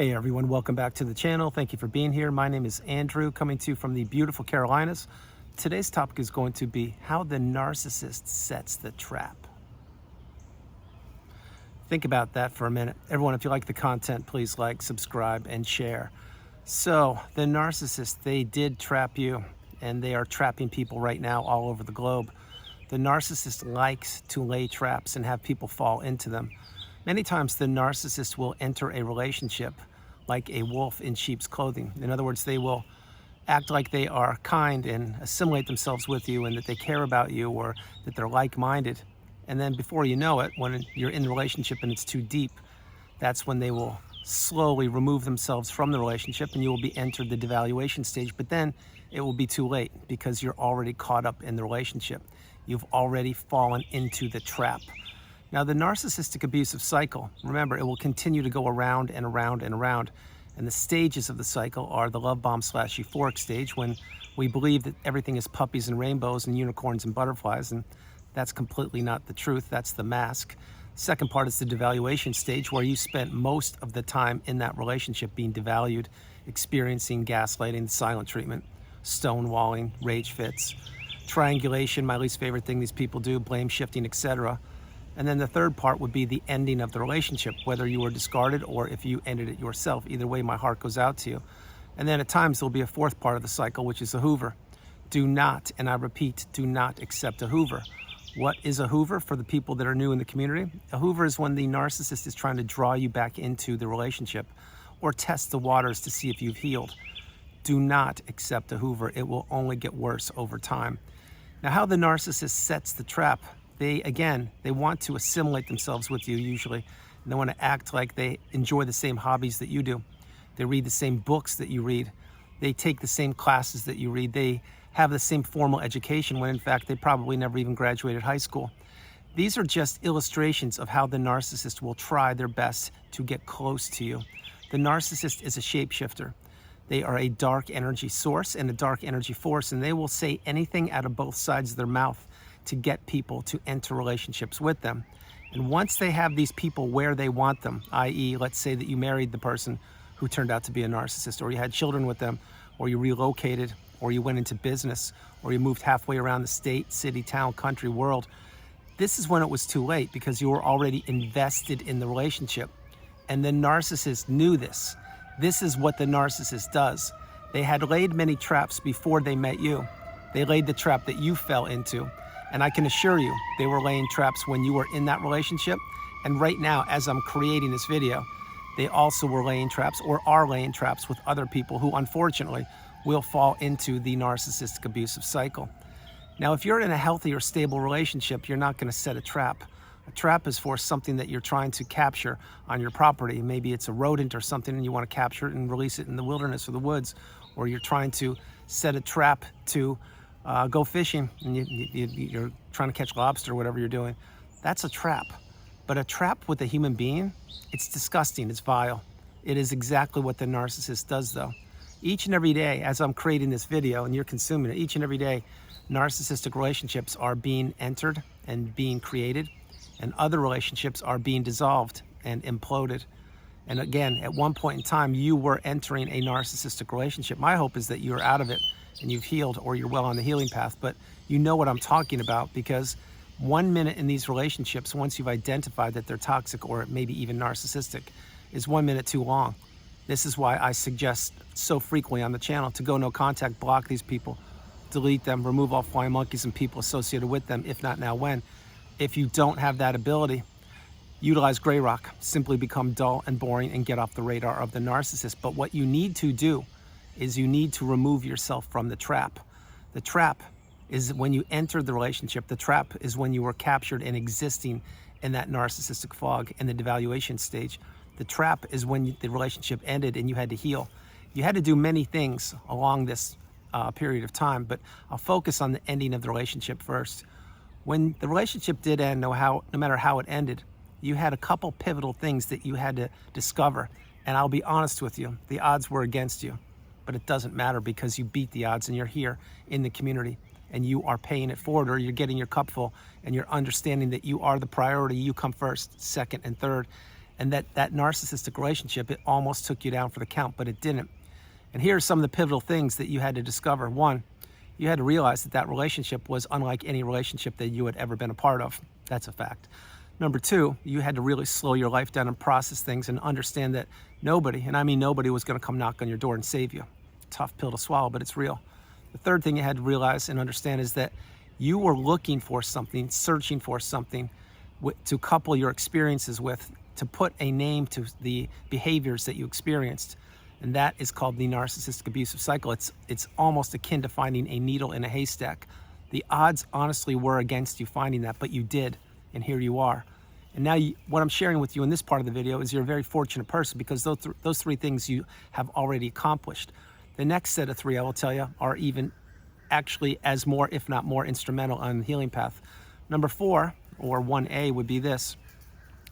Hey everyone, welcome back to the channel. Thank you for being here. My name is Andrew, coming to you from the beautiful Carolinas. Today's topic is going to be how the narcissist sets the trap. Think about that for a minute. Everyone, if you like the content, please like, subscribe, and share. So, the narcissist, they did trap you, and they are trapping people right now all over the globe. The narcissist likes to lay traps and have people fall into them. Many times the narcissist will enter a relationship like a wolf in sheep's clothing. In other words, they will act like they are kind and assimilate themselves with you and that they care about you or that they're like-minded. And then before you know it, when you're in the relationship and it's too deep, that's when they will slowly remove themselves from the relationship and you will be entered the devaluation stage. But then it will be too late because you're already caught up in the relationship. You've already fallen into the trap. Now, the narcissistic abusive cycle, remember, it will continue to go around and around and around. And the stages of the cycle are the love bomb / euphoric stage, when we believe that everything is puppies and rainbows and unicorns and butterflies, and that's completely not the truth. That's the mask. Second part is the devaluation stage, where you spent most of the time in that relationship being devalued, experiencing gaslighting, silent treatment, stonewalling, rage fits, triangulation, my least favorite thing these people do, blame shifting, etc. And then the third part would be the ending of the relationship, whether you were discarded or if you ended it yourself. Either way, my heart goes out to you. And then at times there'll be a fourth part of the cycle, which is a hoover. Do not, and I repeat, do not accept a hoover. What is a hoover for the people that are new in the community? A hoover is when the narcissist is trying to draw you back into the relationship or test the waters to see if you've healed. Do not accept a hoover. It will only get worse over time. Now, how the narcissist sets the trap. They want to assimilate themselves with you usually. And they want to act like they enjoy the same hobbies that you do. They read the same books that you read. They take the same classes that you read. They have the same formal education when in fact they probably never even graduated high school. These are just illustrations of how the narcissist will try their best to get close to you. The narcissist is a shapeshifter. They are a dark energy source and a dark energy force, and they will say anything out of both sides of their mouth to get people to enter relationships with them. And once they have these people where they want them, i.e., let's say that you married the person who turned out to be a narcissist, or you had children with them, or you relocated, or you went into business, or you moved halfway around the state, city, town, country, world, this is when it was too late because you were already invested in the relationship. And the narcissist knew this. This is what the narcissist does. They had laid many traps before they met you. They laid the trap that you fell into. And I can assure you, they were laying traps when you were in that relationship. And right now, as I'm creating this video, they also were laying traps or are laying traps with other people who unfortunately will fall into the narcissistic abusive cycle. Now, if you're in a healthy or stable relationship, you're not going to set a trap. A trap is for something that you're trying to capture on your property. Maybe it's a rodent or something and you want to capture it and release it in the wilderness or the woods, or you're trying to set a trap to go fishing and you're trying to catch lobster or whatever you're doing. That's a trap. But a trap with a human being, it's disgusting, it's vile. It is exactly what the narcissist does though. Each and every day, as I'm creating this video and you're consuming it, each and every day, narcissistic relationships are being entered and being created, and other relationships are being dissolved and imploded. And again, at one point in time, you were entering a narcissistic relationship. My hope is that you're out of it and you've healed, or you're well on the healing path, but you know what I'm talking about, because 1 minute in these relationships, once you've identified that they're toxic or maybe even narcissistic, is 1 minute too long. This is why I suggest so frequently on the channel to go no contact, block these people, delete them, remove all flying monkeys and people associated with them, if not now, when. If you don't have that ability, utilize gray rock, simply become dull and boring and get off the radar of the narcissist. But what you need to do is you need to remove yourself from the trap. The trap is when you enter the relationship. The trap is when you were captured and existing in that narcissistic fog in the devaluation stage. The trap is when the relationship ended and you had to heal. You had to do many things along this period of time, but I'll focus on the ending of the relationship first. When the relationship did end, no matter how it ended, you had a couple pivotal things that you had to discover. And I'll be honest with you, the odds were against you. But it doesn't matter because you beat the odds and you're here in the community and you are paying it forward, or you're getting your cup full and you're understanding that you are the priority. You come first, second, and third. and that narcissistic relationship, it almost took you down for the count, but it didn't. And here are some of the pivotal things that you had to discover. One, you had to realize that relationship was unlike any relationship that you had ever been a part of. That's a fact. Number two, you had to really slow your life down and process things and understand that nobody, and I mean nobody, was going to come knock on your door and save you. Tough pill to swallow, but it's real. The third thing you had to realize and understand is that you were looking for something, searching for something to couple your experiences with, to put a name to the behaviors that you experienced. And that is called the narcissistic abusive cycle. It's almost akin to finding a needle in a haystack. The odds honestly were against you finding that, but you did, and here you are. And now what I'm sharing with you in this part of the video is you're a very fortunate person, because those three things you have already accomplished. The next set of three, I will tell you, are even actually as more, if not more, instrumental on the healing path. Number 4, or 1A, would be this.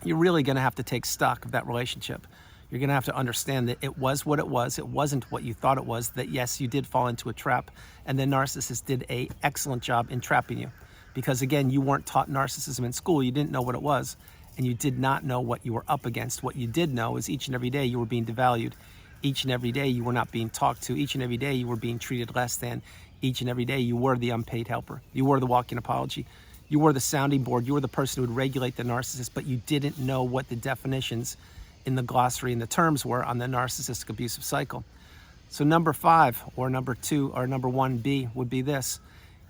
You're really going to have to take stock of that relationship. You're going to have to understand that it was what it was. It wasn't what you thought it was. That yes, you did fall into a trap, and the narcissist did an excellent job in trapping you. Because again, you weren't taught narcissism in school. You didn't know what it was, and you did not know what you were up against. What you did know is each and every day you were being devalued. Each and every day you were not being talked to. Each and every day you were being treated less than. Each and every day you were the unpaid helper. You were the walking apology. You were the sounding board. You were the person who would regulate the narcissist, but you didn't know what the definitions in the glossary and the terms were on the narcissistic abusive cycle. So number 5, or number 2, or number 1B would be this.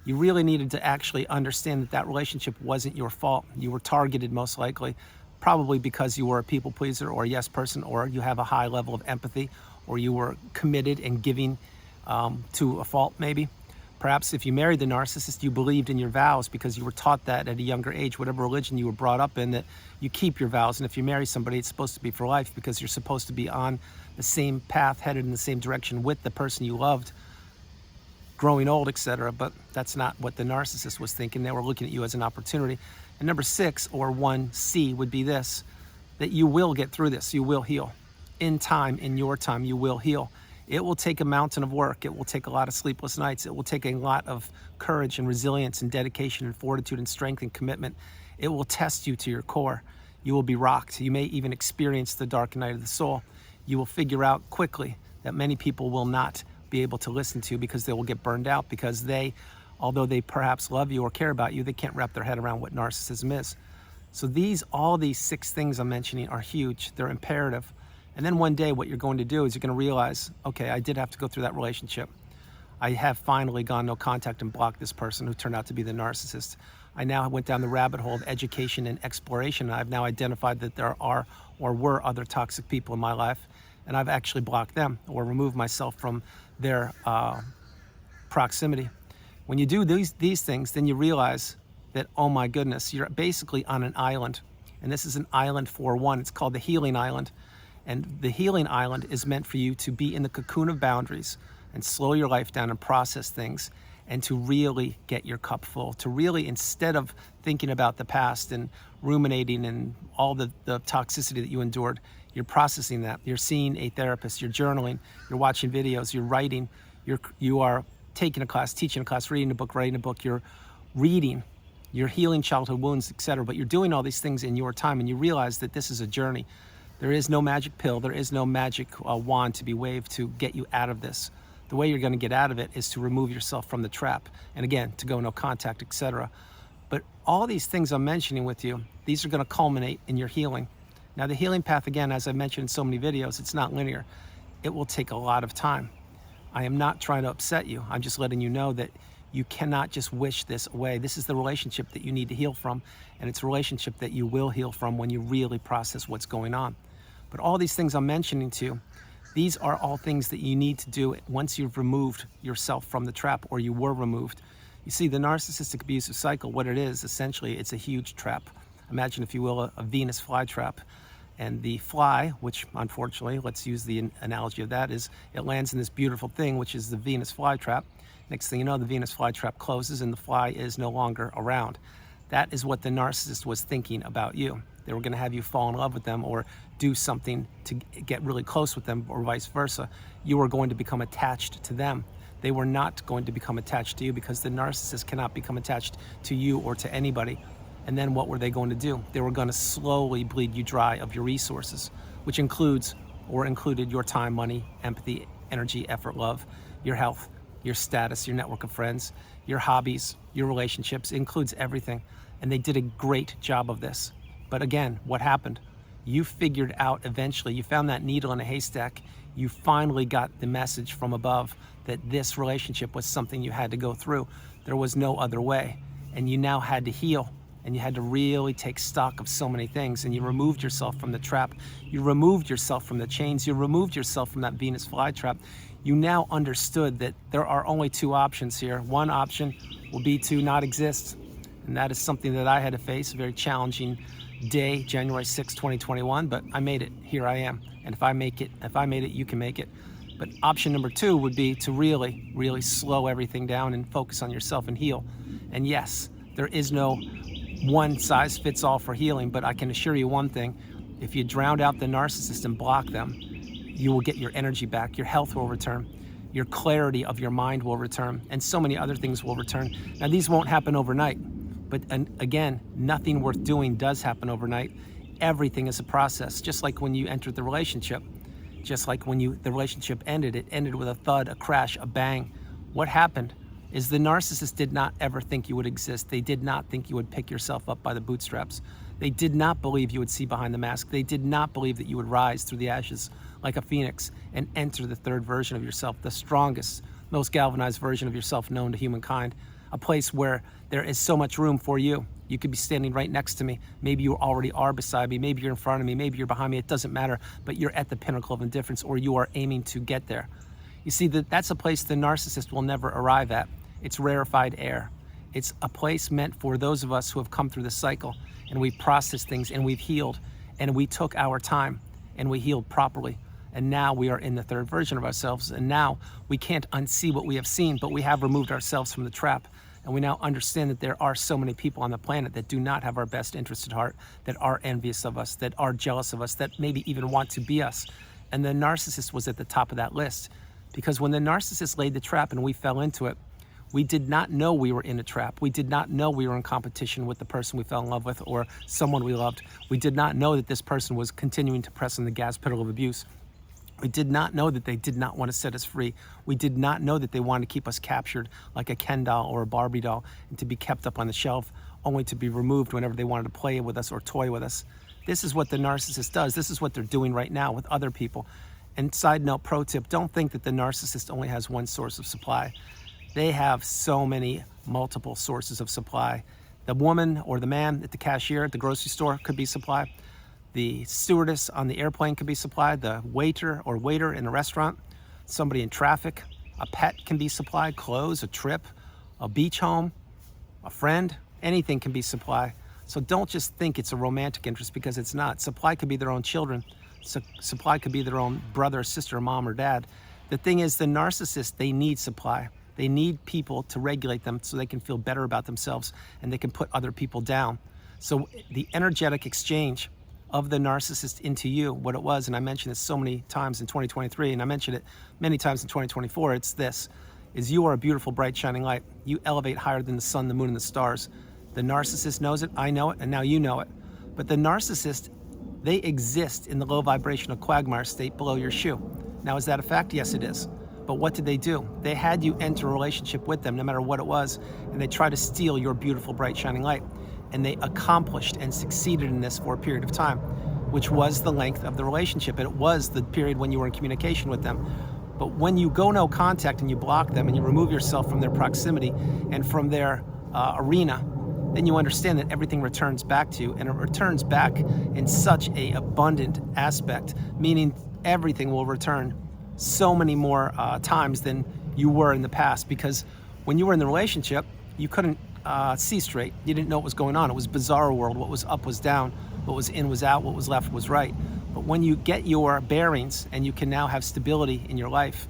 You really needed to actually understand that relationship wasn't your fault. You were targeted, most likely, probably because you were a people pleaser or a yes person, or you have a high level of empathy, or you were committed and giving to a fault maybe. Perhaps if you married the narcissist, you believed in your vows because you were taught that at a younger age, whatever religion you were brought up in, that you keep your vows. And if you marry somebody, it's supposed to be for life, because you're supposed to be on the same path, headed in the same direction with the person you loved, growing old, etc. But that's not what the narcissist was thinking. They were looking at you as an opportunity. And number 6, or 1C, would be this, that you will get through this. You will heal. In time, in your time, you will heal. It will take a mountain of work. It will take a lot of sleepless nights. It will take a lot of courage and resilience and dedication and fortitude and strength and commitment. It will test you to your core. You will be rocked. You may even experience the dark night of the soul. You will figure out quickly that many people will not be able to listen to you, because they will get burned out, because they, although they perhaps love you or care about you, they can't wrap their head around what narcissism is. So all these 6 things I'm mentioning are huge. They're imperative. And then one day what you're going to do is you're going to realize, okay, I did have to go through that relationship. I have finally gone no contact and blocked this person who turned out to be the narcissist. I now went down the rabbit hole of education and exploration, and I've now identified that there are or were other toxic people in my life, and I've actually blocked them or removed myself from their proximity. When you do these things, then you realize that, oh my goodness, you're basically on an island. And this is an island for one. It's called the healing island. And the healing island is meant for you to be in the cocoon of boundaries and slow your life down and process things, and to really get your cup full, to really, instead of thinking about the past and ruminating and all the toxicity that you endured, you're processing that. You're seeing a therapist, you're journaling, you're watching videos, you're writing, you are taking a class, teaching a class, reading a book, writing a book, you're reading, you're healing childhood wounds, etc. But you're doing all these things in your time, and you realize that this is a journey. There is no magic pill. There is no magic wand to be waved to get you out of this. The way you're going to get out of it is to remove yourself from the trap. And again, to go no contact, etc. But all these things I'm mentioning with you, these are going to culminate in your healing. Now, the healing path, again, as I've mentioned in so many videos, it's not linear. It will take a lot of time. I am not trying to upset you. I'm just letting you know that you cannot just wish this away. This is the relationship that you need to heal from. And it's a relationship that you will heal from when you really process what's going on. But all these things I'm mentioning to you, these are all things that you need to do once you've removed yourself from the trap, or you were removed. You see, the narcissistic abusive cycle, what it is, essentially, it's a huge trap. Imagine, if you will, a Venus flytrap. And the fly, which unfortunately, let's use the analogy of that, is it lands in this beautiful thing, which is the Venus flytrap. Next thing you know, the Venus flytrap closes and the fly is no longer around. That is what the narcissist was thinking about you. They were going to have you fall in love with them or do something to get really close with them, or vice versa. You were going to become attached to them. They were not going to become attached to you, because the narcissist cannot become attached to you or to anybody. And then what were they going to do? They were going to slowly bleed you dry of your resources, which included your time, money, empathy, energy, effort, love, your health, your status, your network of friends, your hobbies, your relationships. It includes everything. And they did a great job of this. But again, what happened? You figured out eventually, you found that needle in a haystack. You finally got the message from above that this relationship was something you had to go through. There was no other way. And you now had to heal. And you had to really take stock of so many things. And you removed yourself from the trap. You removed yourself from the chains. You removed yourself from that Venus flytrap. You now understood that there are only two options here. One option will be to not exist. And that is something that I had to face, a very challenging day, January 6, 2021, but I made it. Here I am. And if I made it, you can make it. But option number two would be to really, really slow everything down and focus on yourself and heal. And yes, there is no one size fits all for healing, but I can assure you one thing: if you drown out the narcissist and block them, you will get your energy back, your health will return, your clarity of your mind will return, and so many other things will return. Now, these won't happen overnight, but again, nothing worth doing does happen overnight. Everything is a process, just like when you entered the relationship, just like when the relationship ended, it ended with a thud, a crash, a bang. What happened is the narcissist did not ever think you would exist. They did not think you would pick yourself up by the bootstraps. They did not believe you would see behind the mask. They did not believe that you would rise through the ashes like a phoenix and enter the third version of yourself, the strongest, most galvanized version of yourself known to humankind, a place where there is so much room for you. You could be standing right next to me. Maybe you already are beside me. Maybe you're in front of me. Maybe you're behind me. It doesn't matter, but you're at the pinnacle of indifference, or you are aiming to get there. You see, that's a place the narcissist will never arrive at. It's rarefied air. It's a place meant for those of us who have come through the cycle and we've processed things and we've healed and we took our time and we healed properly. And now we are in the third version of ourselves. And now we can't unsee what we have seen, but we have removed ourselves from the trap. And we now understand that there are so many people on the planet that do not have our best interest at heart, that are envious of us, that are jealous of us, that maybe even want to be us. And the narcissist was at the top of that list. Because when the narcissist laid the trap and we fell into it, we did not know we were in a trap. We did not know we were in competition with the person we fell in love with or someone we loved. We did not know that this person was continuing to press on the gas pedal of abuse. We did not know that they did not want to set us free. We did not know that they wanted to keep us captured like a Ken doll or a Barbie doll and to be kept up on the shelf only to be removed whenever they wanted to play with us or toy with us. This is what the narcissist does. This is what they're doing right now with other people. And side note, pro tip, don't think that the narcissist only has one source of supply. They have so many multiple sources of supply. The woman or the man at the cashier at the grocery store could be supply. The stewardess on the airplane could be supplied. The waiter or waiter in a restaurant. Somebody in traffic. A pet can be supplied. Clothes, a trip, a beach home, a friend. Anything can be supply. So don't just think it's a romantic interest, because it's not. Supply could be their own children. Supply could be their own brother, sister, mom, or dad. The thing is, the narcissist, they need supply. They need people to regulate them so they can feel better about themselves and they can put other people down. So the energetic exchange of the narcissist into you, what it was, and I mentioned this so many times in 2023, and I mentioned it many times in 2024, it's this, is you are a beautiful, bright, shining light. You elevate higher than the sun, the moon, and the stars. The narcissist knows it, I know it, and now you know it. But the narcissist, they exist in the low vibrational quagmire state below your shoe. Now, is that a fact? Yes, it is. But what did they do? They had you enter a relationship with them, no matter what it was, and they tried to steal your beautiful, bright, shining light. And they accomplished and succeeded in this for a period of time, which was the length of the relationship. And it was the period when you were in communication with them. But when you go no contact and you block them and you remove yourself from their proximity and from their arena, then you understand that everything returns back to you, and it returns back in such a abundant aspect, meaning everything will return so many more times than you were in the past. Because when you were in the relationship, you couldn't see straight. You didn't know what was going on. It was a bizarre world. What was up was down. What was in was out. What was left was right. But when you get your bearings and you can now have stability in your life,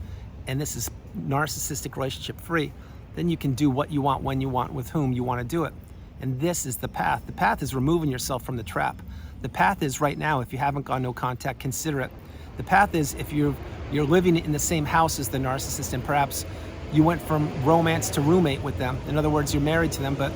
and this is narcissistic relationship free, then you can do what you want, when you want, with whom you want to do it. And this is the path. The path is removing yourself from the trap. The path is right now, if you haven't gone no contact, consider it. The path is if you're living in the same house as the narcissist, and perhaps you went from romance to roommate with them. In other words, you're married to them, but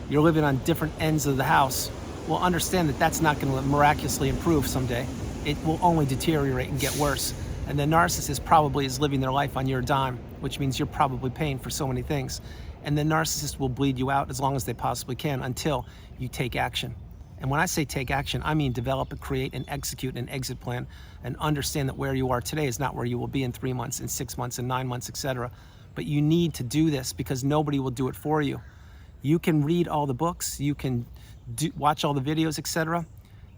you're living on different ends of the house, well, understand that that's not going to miraculously improve someday. It will only deteriorate and get worse. And the narcissist probably is living their life on your dime, which means you're probably paying for so many things. And the narcissist will bleed you out as long as they possibly can until you take action. And when I say take action, I mean develop, create, and execute an exit plan, and understand that where you are today is not where you will be in 3 months, in 6 months, in 9 months, etc. But you need to do this because nobody will do it for you. You can read all the books, you can watch all the videos, etc.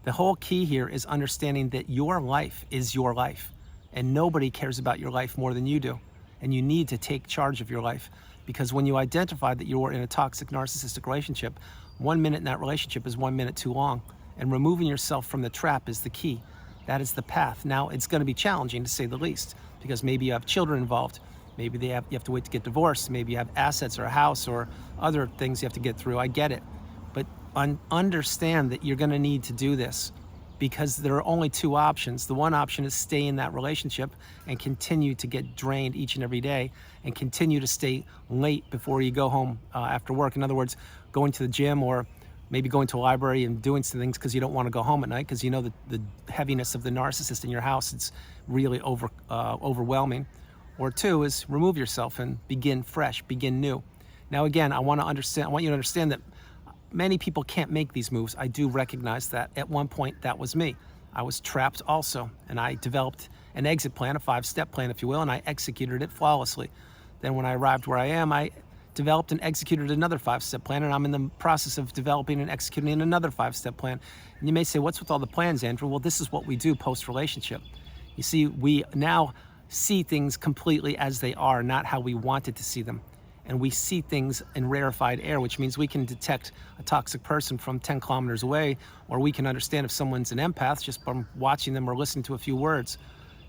The whole key here is understanding that your life is your life, and nobody cares about your life more than you do. And you need to take charge of your life, because when you identify that you're in a toxic narcissistic relationship, 1 minute in that relationship is 1 minute too long, and removing yourself from the trap is the key. That is the path. Now, it's going to be challenging, to say the least, because maybe you have children involved. Maybe you have to wait to get divorced. Maybe you have assets or a house or other things you have to get through. I get it. But understand that you're going to need to do this, because there are only two options. The one option is stay in that relationship and continue to get drained each and every day, and continue to stay late before you go home after work. In other words, going to the gym, or maybe going to a library and doing some things because you don't want to go home at night, because you know the heaviness of the narcissist in your house, it's really overwhelming. Or two is remove yourself and begin fresh, begin new. Now again, I want you to understand that many people can't make these moves. I do recognize that. At one point, that was me. I was trapped also, and I developed an exit plan, a 5-step plan, if you will, and I executed it flawlessly. Then when I arrived where I am, I developed and executed another 5-step plan, and I'm in the process of developing and executing another 5-step plan. And you may say, what's with all the plans, Andrew? Well, this is what we do post-relationship. You see, we now see things completely as they are, not how we wanted to see them. And we see things in rarefied air, which means we can detect a toxic person from 10 kilometers away, or we can understand if someone's an empath just from watching them or listening to a few words.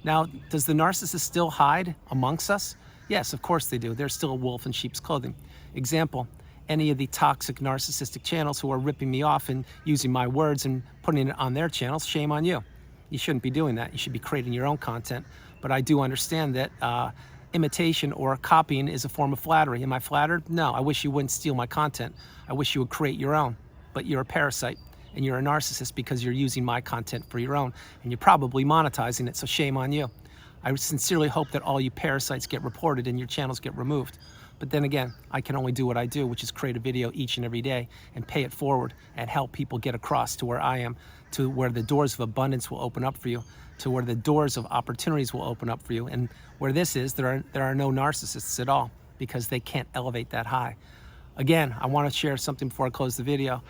Now, does the narcissist still hide amongst us? Yes, of course they do. They're still a wolf in sheep's clothing. Example, any of the toxic narcissistic channels who are ripping me off and using my words and putting it on their channels, shame on you. You shouldn't be doing that. You should be creating your own content. But I do understand that imitation or copying is a form of flattery. Am I flattered? No, I wish you wouldn't steal my content. I wish you would create your own. But you're a parasite, and you're a narcissist because you're using my content for your own, and you're probably monetizing it, so shame on you. I sincerely hope that all you parasites get reported and your channels get removed. But then again, I can only do what I do, which is create a video each and every day and pay it forward and help people get across to where I am, to where the doors of abundance will open up for you, to where the doors of opportunities will open up for you. And where this is, there are no narcissists at all, because they can't elevate that high. Again, I want to share something before I close the video.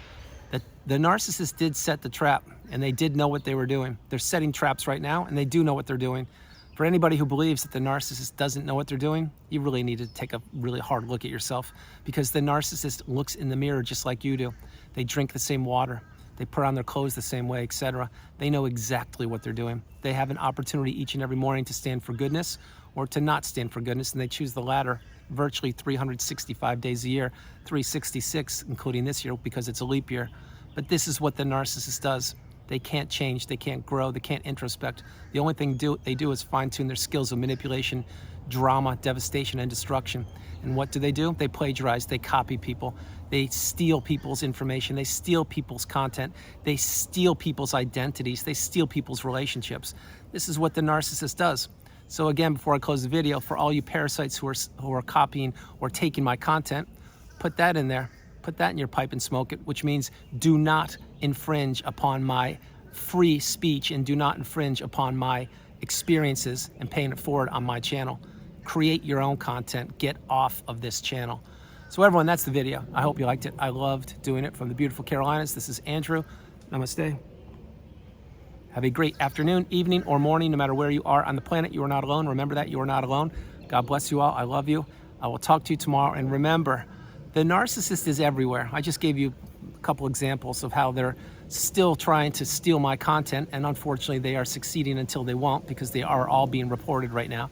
That the narcissist did set the trap, and they did know what they were doing. They're setting traps right now, and they do know what they're doing. For anybody who believes that the narcissist doesn't know what they're doing, you really need to take a really hard look at yourself, because the narcissist looks in the mirror just like you do. They drink the same water. They put on their clothes the same way, etc. They know exactly what they're doing. They have an opportunity each and every morning to stand for goodness or to not stand for goodness, and they choose the latter virtually 365 days a year, 366, including this year because it's a leap year. But this is what the narcissist does. They can't change, they can't grow, they can't introspect. The only thing they do is fine-tune their skills of manipulation, drama, devastation, and destruction. And what do? They plagiarize, they copy people, they steal people's information, they steal people's content, they steal people's identities, they steal people's relationships. This is what the narcissist does. So again, before I close the video, for all you parasites who are copying or taking my content, put that in there. Put that in your pipe and smoke it, which means do not infringe upon my free speech and do not infringe upon my experiences and paying it forward on my channel. Create your own content. Get off of this channel. So everyone, that's the video. I hope you liked it. I loved doing it from the beautiful Carolinas. This is Andrew. Namaste. Have a great afternoon, evening, or morning, no matter where you are on the planet. You are not alone. Remember that. You are not alone. God bless you all. I love you. I will talk to you tomorrow. And remember, the narcissist is everywhere. I just gave you a couple examples of how they're still trying to steal my content, and unfortunately they are succeeding until they won't, because they are all being reported right now.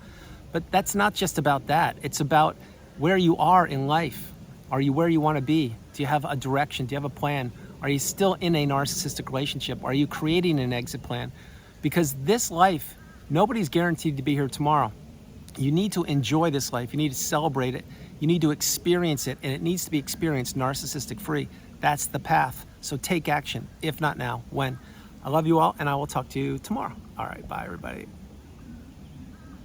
But that's not just about that. It's about where you are in life. Are you where you want to be? Do you have a direction? Do you have a plan? Are you still in a narcissistic relationship? Are you creating an exit plan? Because this life, nobody's guaranteed to be here tomorrow. You need to enjoy this life. You need to celebrate it. You need to experience it, and it needs to be experienced narcissistic free. That's the path. So take action. If not now, when? I love you all, and I will talk to you tomorrow. All right, bye, everybody.